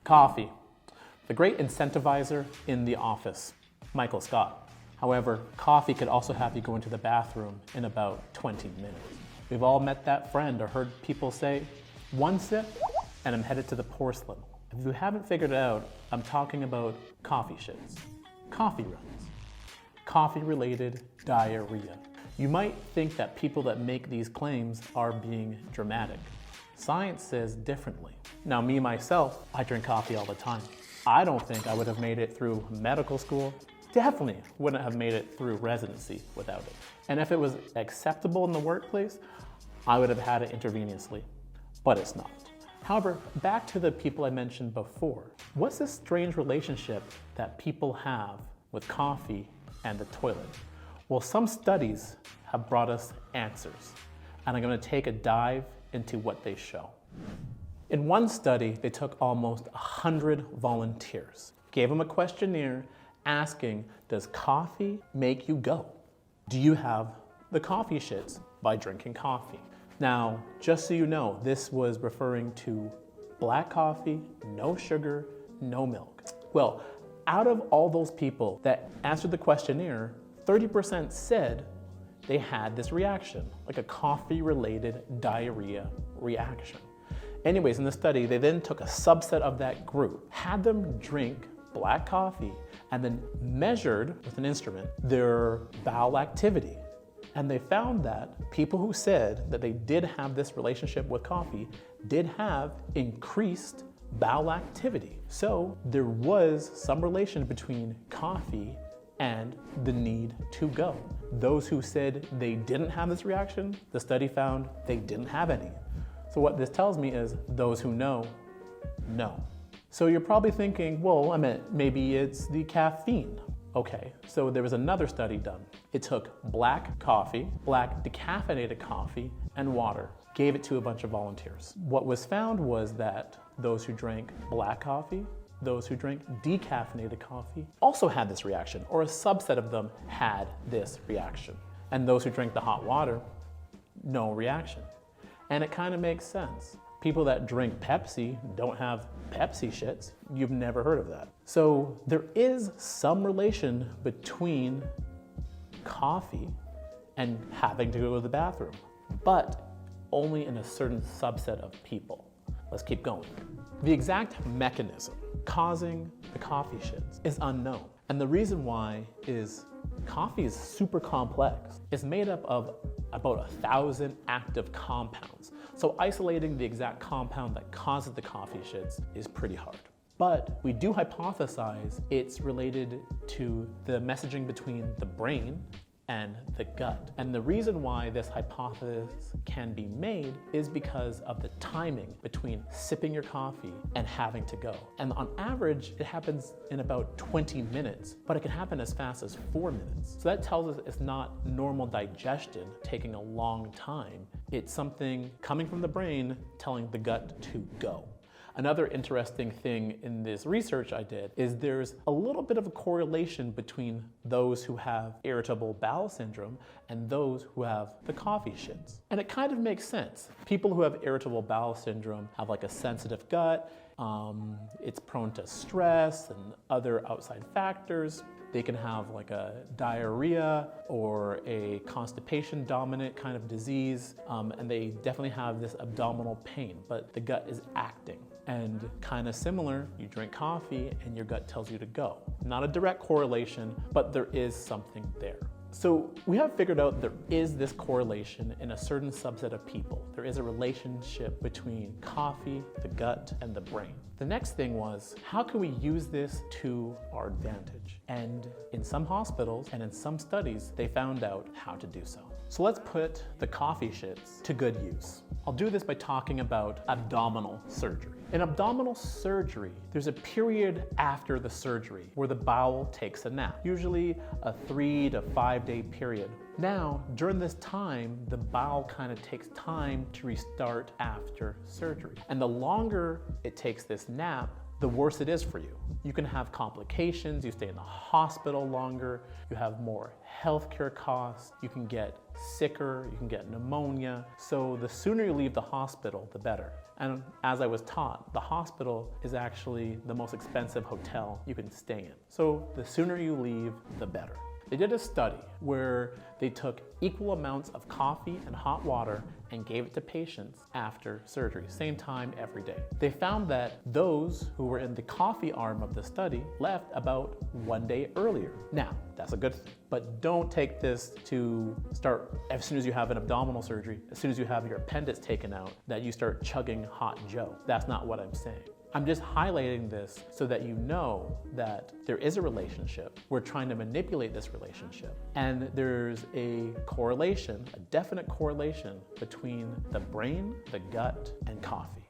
Coffee, the great incentivizer in the office. Michael Scott. However, coffee could also have you go into the bathroom in about 20 minutes. We've all met that friend or heard people say, one sip and I'm headed to the porcelain. If you haven't figured it out, I'm talking about coffee shits, coffee runs, coffee-related diarrhea. You might think that people that make these claims are being dramatic. Science says differently. Now, me, myself, I drink coffee all the time. I don't think I would have made it through medical school. Definitely wouldn't have made it through residency without it. And if it was acceptable in the workplace, I would have had it intravenously, but it's not. However, back to the people I mentioned before. What's this strange relationship that people have with coffee and the toilet? Well, some studies have brought us answers, and I'm gonna take a dive into what they show. In one study, they took almost 100 volunteers, gave them a questionnaire asking, does coffee make you go? Do you have the coffee shits by drinking coffee? Now, just so you know, this was referring to black coffee, no sugar, no milk. Well, out of all those people that answered the questionnaire, 30% said they had this reaction, like a coffee-related diarrhea reaction. Anyways, in the study, they then took a subset of that group, had them drink black coffee, and then measured with an instrument their bowel activity. And they found that people who said that they did have this relationship with coffee did have increased bowel activity. So there was some relation between coffee and the need to go. Those who said they didn't have this reaction, the study found they didn't have any. So what this tells me is those who know. So you're probably thinking, well, I meant maybe it's the caffeine. Okay, so there was another study done. It took black coffee, black decaffeinated coffee, and water, gave it to a bunch of volunteers. What was found was that those who drank black coffee, those who drank decaffeinated coffee also had this reaction, or a subset of them had this reaction. And those who drank the hot water, no reaction. And it kind of makes sense. People that drink Pepsi don't have Pepsi shits. You've never heard of that. So there is some relation between coffee and having to go to the bathroom, but only in a certain subset of people. Let's keep going. The exact mechanism causing the coffee shits is unknown. And the reason why is coffee is super complex. It's made up of about 1,000 active compounds. So isolating the exact compound that causes the coffee shits is pretty hard. But we do hypothesize it's related to the messaging between the brain and the gut. And the reason why this hypothesis can be made is because of the timing between sipping your coffee and having to go. And on average, it happens in about 20 minutes, but it can happen as fast as 4 minutes. So that tells us it's not normal digestion taking a long time. It's something coming from the brain telling the gut to go. Another interesting thing in this research I did is there's a little bit of a correlation between those who have irritable bowel syndrome and those who have the coffee shits. And it kind of makes sense. People who have irritable bowel syndrome have like a sensitive gut, it's prone to stress and other outside factors. They can have like a diarrhea or a constipation dominant kind of disease, and they definitely have this abdominal pain, but the gut is acting. And kind of similar, you drink coffee and your gut tells you to go. Not a direct correlation, but there is something there. So we have figured out there is this correlation in a certain subset of people. There is a relationship between coffee, the gut, and the brain. The next thing was, how can we use this to our advantage? And in some hospitals and in some studies, they found out how to do so. So let's put the coffee shits to good use. I'll do this by talking about abdominal surgery. In abdominal surgery, there's a period after the surgery where the bowel takes a nap, usually a 3 to 5 day period. Now, during this time, the bowel kind of takes time to restart after surgery. And the longer it takes this nap, the worse it is for you. You can have complications, you stay in the hospital longer, you have more healthcare costs, you can get sicker, you can get pneumonia. So the sooner you leave the hospital, the better. And as I was taught, the hospital is actually the most expensive hotel you can stay in. So the sooner you leave, the better. They did a study where they took equal amounts of coffee and hot water and gave it to patients after surgery, same time every day. They found that those who were in the coffee arm of the study left about 1 day earlier. Now, that's a good thing, but don't take this to start as soon as you have an abdominal surgery, as soon as you have your appendix taken out, that you start chugging hot Joe. That's not what I'm saying. I'm just highlighting this so that you know that there is a relationship. We're trying to manipulate this relationship. And there's a correlation, a definite correlation between the brain, the gut, and coffee.